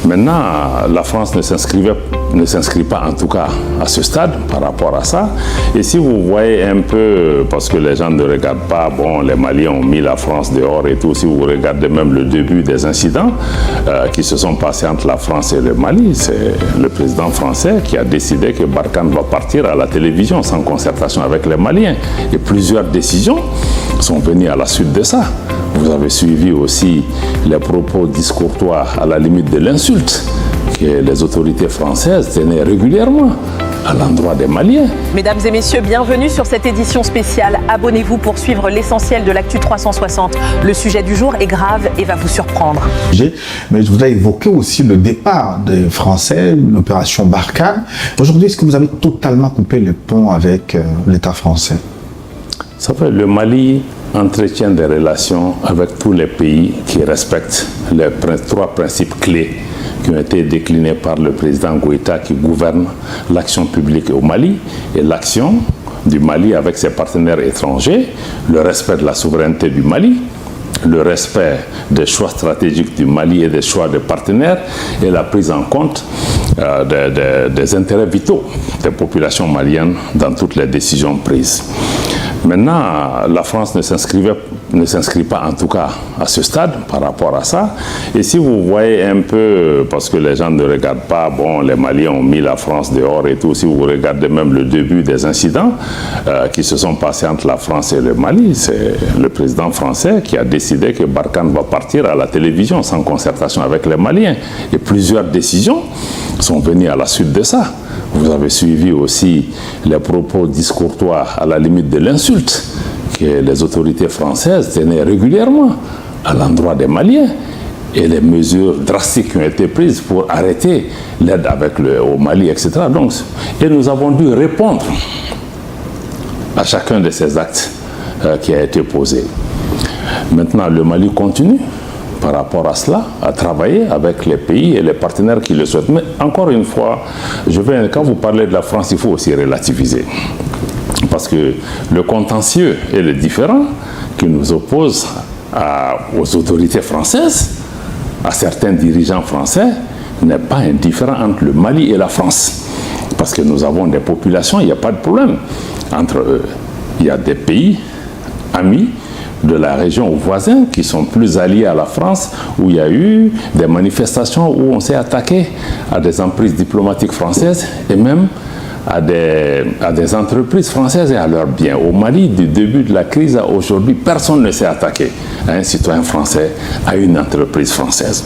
Maintenant, la France ne s'inscrit pas en tout cas à ce stade par rapport à ça. Et si vous voyez un peu, parce que les gens ne regardent pas, bon, les Maliens ont mis la France dehors et tout, si vous regardez même le début des incidents qui se sont passés entre la France et le Mali, c'est le président français qui a décidé que Barkhane va partir à la télévision sans concertation avec les Maliens. Et plusieurs décisions sont venues à la suite de ça. Vous avez suivi aussi les propos discourtois à la limite de l'insulte que les autorités françaises tenaient régulièrement à l'endroit des Maliens. Mesdames et messieurs, bienvenue sur cette édition spéciale. Abonnez-vous pour suivre l'essentiel de l'actu 360. Le sujet du jour est grave et va vous surprendre. Mais je voudrais évoquer aussi le départ des Français, l'opération Barkhane. Aujourd'hui, est-ce que vous avez totalement coupé le pont avec l'État français? Ça fait le Mali entretient des relations avec tous les pays qui respectent les trois principes clés qui ont été déclinés par le président Goïta qui gouverne l'action publique au Mali et l'action du Mali avec ses partenaires étrangers, le respect de la souveraineté du Mali, le respect des choix stratégiques du Mali et des choix des partenaires et la prise en compte des intérêts vitaux des populations maliennes dans toutes les décisions prises. Maintenant, la France ne s'inscrit pas en tout cas à ce stade par rapport à ça. Et si vous voyez un peu, parce que les gens ne regardent pas, bon, les Maliens ont mis la France dehors et tout, si vous regardez même le début des incidents qui se sont passés entre la France et le Mali, c'est le président français qui a décidé que Barkhane va partir à la télévision sans concertation avec les Maliens. Et plusieurs décisions sont venues à la suite de ça. Vous avez suivi aussi les propos discourtois à la limite de l'insulte que les autorités françaises tenaient régulièrement à l'endroit des Maliens et les mesures drastiques qui ont été prises pour arrêter l'aide au Mali, etc. Donc, et nous avons dû répondre à chacun de ces actes qui a été posé. Maintenant, le Mali continue par rapport à cela, à travailler avec les pays et les partenaires qui le souhaitent. Mais encore une fois, quand vous parlez de la France, il faut aussi relativiser. Parce que le contentieux et le différend qui nous oppose aux autorités françaises, à certains dirigeants français, n'est pas indifférent entre le Mali et la France. Parce que nous avons des populations, il n'y a pas de problème entre eux. Il y a des pays amis de la région voisins qui sont plus alliés à la France, où il y a eu des manifestations où on s'est attaqué à des emprises diplomatiques françaises et même à des entreprises françaises et à leurs biens. Au Mali, du début de la crise à aujourd'hui, personne ne s'est attaqué à un citoyen français, à une entreprise française.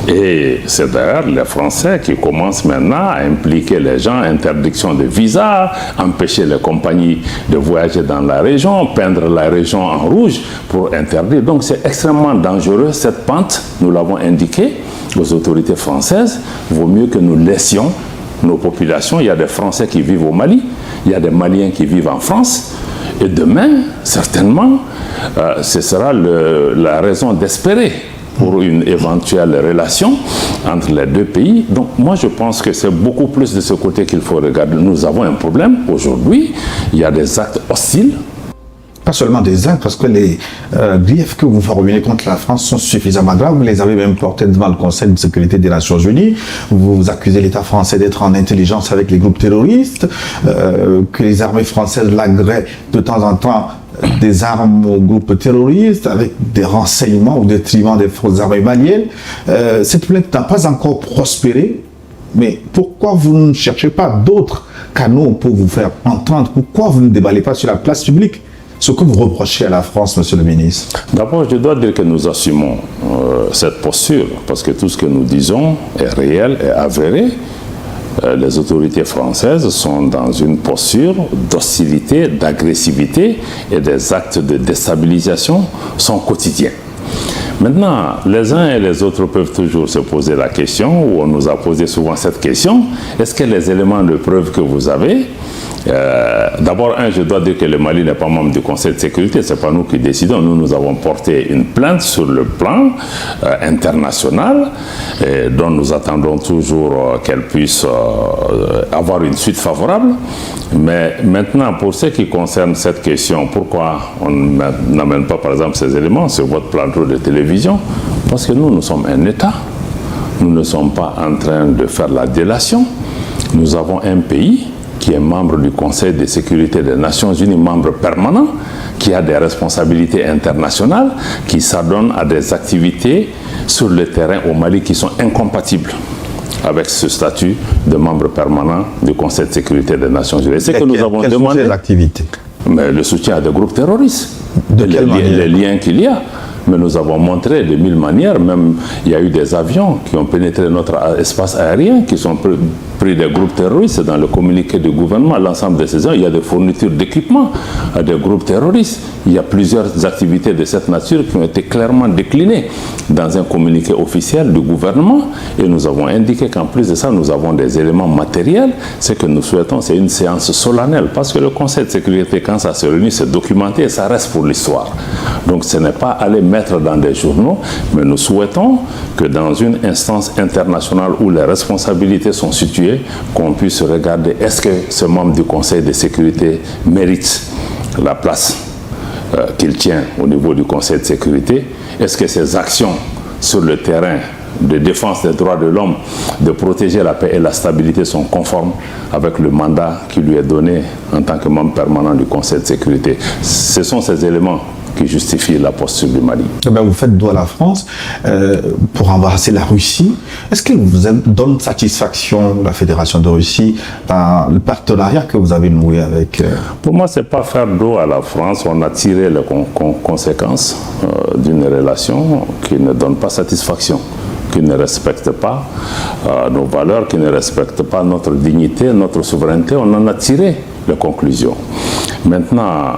Et c'est d'ailleurs les Français qui commencent maintenant à impliquer les gens, interdiction de visa, empêcher les compagnies de voyager dans la région, peindre la région en rouge pour interdire. Donc c'est extrêmement dangereux, cette pente, nous l'avons indiqué aux autorités françaises, vaut mieux que nous laissions nos populations. Il y a des Français qui vivent au Mali, il y a des Maliens qui vivent en France, et demain, certainement, ce sera la raison d'espérer pour une éventuelle relation entre les deux pays. Donc moi je pense que c'est beaucoup plus de ce côté qu'il faut regarder. Nous avons un problème aujourd'hui, il y a des actes hostiles. Pas seulement des actes, parce que les griefs que vous formulez contre la France sont suffisamment graves. Vous les avez même portés devant le Conseil de sécurité des Nations Unies. Vous accusez l'État français d'être en intelligence avec les groupes terroristes, que les armées françaises lagueraient de temps en temps des armes aux groupes terroristes avec des renseignements au détriment des forces armées maliennes. Cette plainte n'a pas encore prospéré. Mais pourquoi vous ne cherchez pas d'autres canaux pour vous faire entendre? Pourquoi vous ne déballez pas sur la place publique ce que vous reprochez à la France, monsieur le ministre? D'abord, je dois dire que nous assumons cette posture, parce que tout ce que nous disons est réel et avéré. Les autorités françaises sont dans une posture d'hostilité, d'agressivité, et des actes de déstabilisation sont quotidiens. Maintenant, les uns et les autres peuvent toujours se poser la question, ou on nous a posé souvent cette question, est-ce que les éléments de preuve que vous avez, d'abord, je dois dire que le Mali n'est pas membre du Conseil de sécurité, ce n'est pas nous qui décidons, nous avons porté une plainte sur le plan international, dont nous attendons toujours qu'elle puisse avoir une suite favorable. Mais maintenant, pour ce qui concerne cette question, pourquoi on n'amène pas par exemple ces éléments sur votre plateau de télévision? Parce que nous sommes un État. Nous ne sommes pas en train de faire la délation. Nous avons un pays qui est membre du Conseil de sécurité des Nations Unies, membre permanent, qui a des responsabilités internationales, qui s'adonne à des activités sur le terrain au Mali qui sont incompatibles avec ce statut de membre permanent du Conseil de sécurité des Nations Unies. C'est que nous avons demandé l'activité. Mais le soutien à des groupes terroristes, les liens qu'il y a. Mais nous avons montré de mille manières, même il y a eu des avions qui ont pénétré notre espace aérien, qui sont pris des groupes terroristes. Dans le communiqué du gouvernement, l'ensemble de ces ans, il y a des fournitures d'équipements à des groupes terroristes. Il y a plusieurs activités de cette nature qui ont été clairement déclinées dans un communiqué officiel du gouvernement. Et nous avons indiqué qu'en plus de ça, nous avons des éléments matériels. Ce que nous souhaitons, c'est une séance solennelle. Parce que le Conseil de sécurité, quand ça se réunit, c'est documenté et ça reste pour l'histoire. Donc ce n'est pas aller mettre dans des journaux, mais nous souhaitons que dans une instance internationale où les responsabilités sont situées, qu'on puisse regarder est-ce que ce membre du Conseil de sécurité mérite la place qu'il tient au niveau du Conseil de sécurité. Est-ce que ses actions sur le terrain de défense des droits de l'homme, de protéger la paix et la stabilité sont conformes avec le mandat qui lui est donné en tant que membre permanent du Conseil de sécurité. Ce sont ces éléments qui justifient la posture du Mali. Eh bien, vous faites dos à la France pour embrasser la Russie. Est-ce qu'elle vous donne satisfaction, la Fédération de Russie, dans le partenariat que vous avez noué avec Pour moi, ce n'est pas faire dos à la France. On a tiré les conséquences d'une relation qui ne donne pas satisfaction, qui ne respecte pas nos valeurs, qui ne respecte pas notre dignité, notre souveraineté. On en a tiré les conclusions. Maintenant,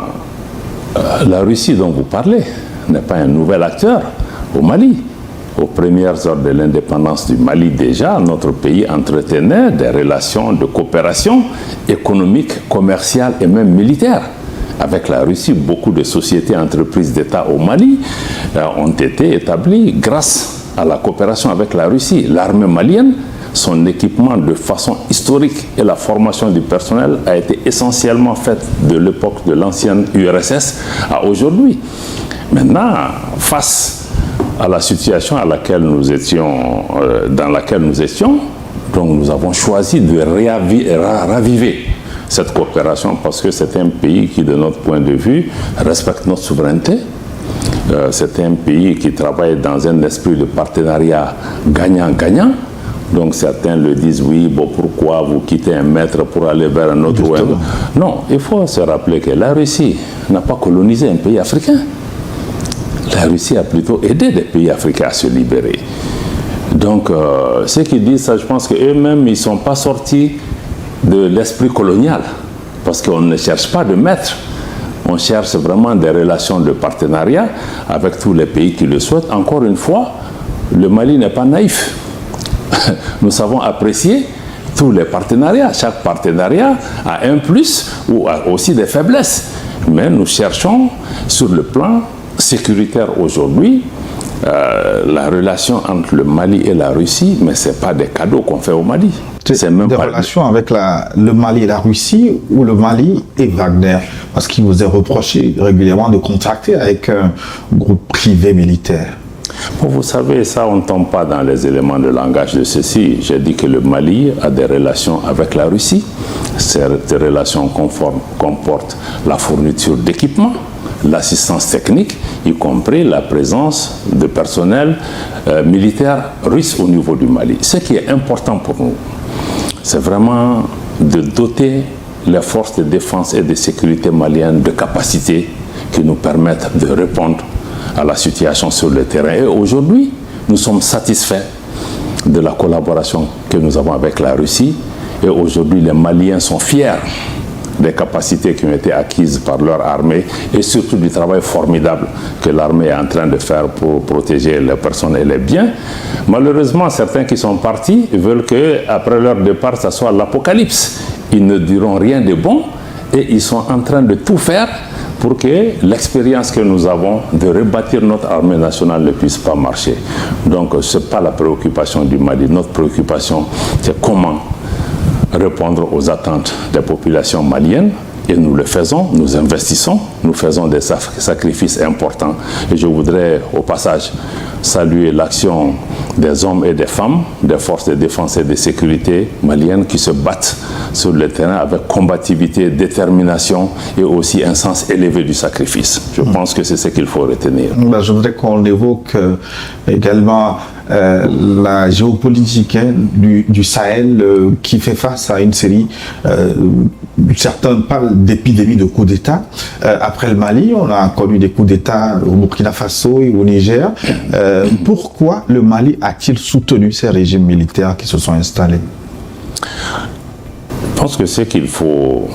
la Russie dont vous parlez n'est pas un nouvel acteur au Mali. Aux premières heures de l'indépendance du Mali déjà, notre pays entretenait des relations de coopération économique, commerciale et même militaire. Avec la Russie, beaucoup de sociétés, entreprises d'État au Mali ont été établies grâce à la coopération avec la Russie. L'armée malienne, son équipement de façon historique et la formation du personnel a été essentiellement faite de l'époque de l'ancienne URSS à aujourd'hui. Maintenant, face à la situation à laquelle nous étions, dans laquelle nous étions, donc nous avons choisi de raviver cette coopération parce que c'est un pays qui, de notre point de vue, respecte notre souveraineté. C'est un pays qui travaille dans un esprit de partenariat gagnant-gagnant. Donc certains le disent, oui, bon, pourquoi vous quittez un maître pour aller vers un autre? Non, il faut se rappeler que la Russie n'a pas colonisé un pays africain. La Russie a plutôt aidé des pays africains à se libérer. Donc, ceux qui disent ça, je pense qu'eux-mêmes, ils ne sont pas sortis de l'esprit colonial. Parce qu'on ne cherche pas de maître. On cherche vraiment des relations de partenariat avec tous les pays qui le souhaitent. Encore une fois, le Mali n'est pas naïf. Nous savons apprécier tous les partenariats. Chaque partenariat a un plus ou a aussi des faiblesses. Mais nous cherchons sur le plan sécuritaire aujourd'hui la relation entre le Mali et la Russie, mais ce n'est pas des cadeaux qu'on fait au Mali. C'est même des relations avec le Mali et la Russie ou le Mali et Wagner? Parce qu'il vous est reproché régulièrement de contracter avec un groupe privé militaire. Bon, vous savez, ça, on ne tombe pas dans les éléments de langage de ceci. J'ai dit que le Mali a des relations avec la Russie. Ces relations comportent la fourniture d'équipements, l'assistance technique, y compris la présence de personnel militaire russe au niveau du Mali. Ce qui est important pour nous, c'est vraiment de doter les forces de défense et de sécurité maliennes de capacités qui nous permettent de répondre à la situation sur le terrain. Et aujourd'hui, nous sommes satisfaits de la collaboration que nous avons avec la Russie. Et aujourd'hui, les Maliens sont fiers des capacités qui ont été acquises par leur armée et surtout du travail formidable que l'armée est en train de faire pour protéger les personnes et les biens. Malheureusement, certains qui sont partis veulent qu'après leur départ, ça soit l'apocalypse. Ils ne diront rien de bon et ils sont en train de tout faire pour que l'expérience que nous avons de rebâtir notre armée nationale ne puisse pas marcher. Donc, ce n'est pas la préoccupation du Mali. Notre préoccupation, c'est comment répondre aux attentes des populations maliennes. Et nous le faisons, nous investissons, nous faisons des sacrifices importants. Et je voudrais, au passage, saluer l'action des hommes et des femmes des forces de défense et de sécurité maliennes qui se battent sur le terrain avec combativité, détermination et aussi un sens élevé du sacrifice. Je pense que c'est ce qu'il faut retenir. Je voudrais qu'on évoque également la géopolitique du Sahel qui fait face à une série, certains parlent d'épidémie de coups d'État. Après le Mali, on a connu des coups d'État au Burkina Faso et au Niger. Pourquoi le Mali a-t-il soutenu ces régimes militaires qui se sont installés? Je pense que ce qu'il faut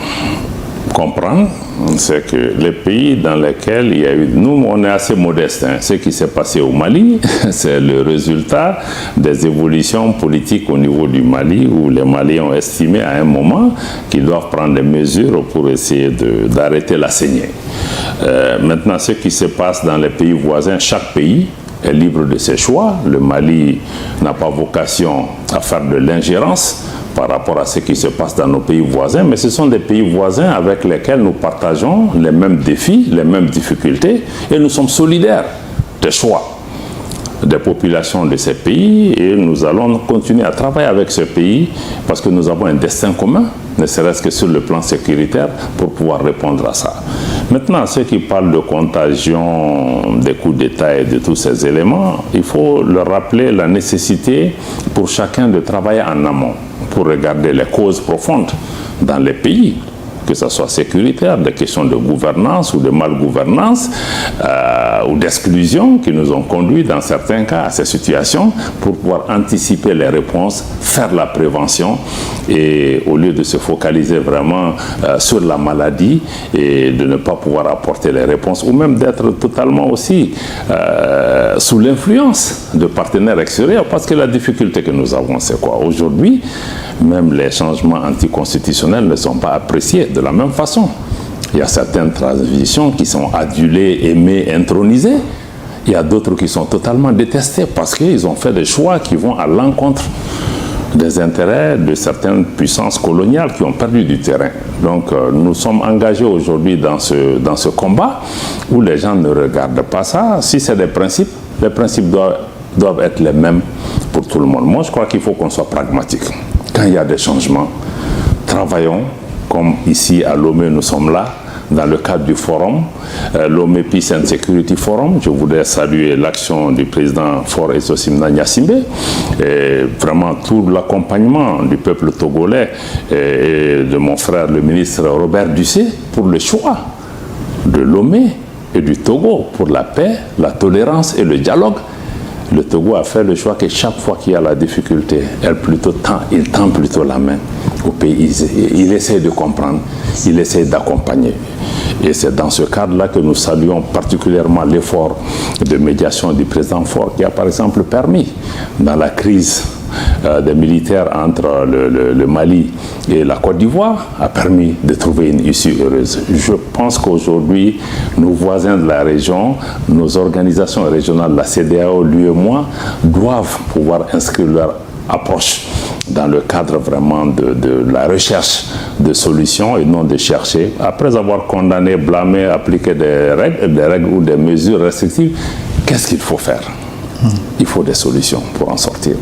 comprendre, c'est que les pays dans lesquels il y a eu... Nous, on est assez modestes. Ce qui s'est passé au Mali, c'est le résultat des évolutions politiques au niveau du Mali, où les Maliens ont estimé à un moment qu'ils doivent prendre des mesures pour essayer d'arrêter la saignée. Maintenant, ce qui se passe dans les pays voisins, chaque pays est libre de ses choix. Le Mali n'a pas vocation à faire de l'ingérence par rapport à ce qui se passe dans nos pays voisins, mais ce sont des pays voisins avec lesquels nous partageons les mêmes défis, les mêmes difficultés, et nous sommes solidaires des choix des populations de ces pays, et nous allons continuer à travailler avec ce pays parce que nous avons un destin commun, ne serait-ce que sur le plan sécuritaire, pour pouvoir répondre à ça. Maintenant, ceux qui parlent de contagion, des coups d'État et de tous ces éléments, il faut leur rappeler la nécessité pour chacun de travailler en amont, pour regarder les causes profondes dans les pays, que ce soit sécuritaire, des questions de gouvernance ou de malgouvernance ou d'exclusion qui nous ont conduit dans certains cas à ces situations, pour pouvoir anticiper les réponses, faire la prévention, et au lieu de se focaliser vraiment sur la maladie et de ne pas pouvoir apporter les réponses, ou même d'être totalement aussi sous l'influence de partenaires extérieurs, parce que la difficulté que nous avons, c'est quoi? Aujourd'hui, même les changements anticonstitutionnels ne sont pas appréciés de la même façon. Il y a certaines transitions qui sont adulées, aimées, intronisées. Il y a d'autres qui sont totalement détestées parce qu'ils ont fait des choix qui vont à l'encontre des intérêts de certaines puissances coloniales qui ont perdu du terrain. Donc nous sommes engagés aujourd'hui dans ce combat où les gens ne regardent pas ça. Si c'est des principes, les principes doivent être les mêmes pour tout le monde. Moi, je crois qu'il faut qu'on soit pragmatique. Quand il y a des changements, travaillons, comme ici à Lomé, nous sommes là, dans le cadre du forum, Lomé Peace and Security Forum. Je voudrais saluer l'action du président Faure Essosimna Gnassingbé, et vraiment tout l'accompagnement du peuple togolais et de mon frère le ministre Robert Dussé pour le choix de Lomé et du Togo pour la paix, la tolérance et le dialogue. Le Togo a fait le choix que chaque fois qu'il y a la difficulté, il tend plutôt la main au pays. Il essaie de comprendre, il essaie d'accompagner. Et c'est dans ce cadre-là que nous saluons particulièrement l'effort de médiation du président Faure, qui a par exemple permis, dans la crise des militaires entre le Mali et la Côte d'Ivoire, a permis de trouver une issue heureuse. Je pense qu'aujourd'hui, nos voisins de la région, nos organisations régionales, la CEDEAO, l'UEMOA, doivent pouvoir inscrire leur approche dans le cadre vraiment de la recherche de solutions et non de chercher. Après avoir condamné, blâmé, appliqué des règles ou des mesures restrictives, qu'est-ce qu'il faut faire? Il faut des solutions pour en sortir.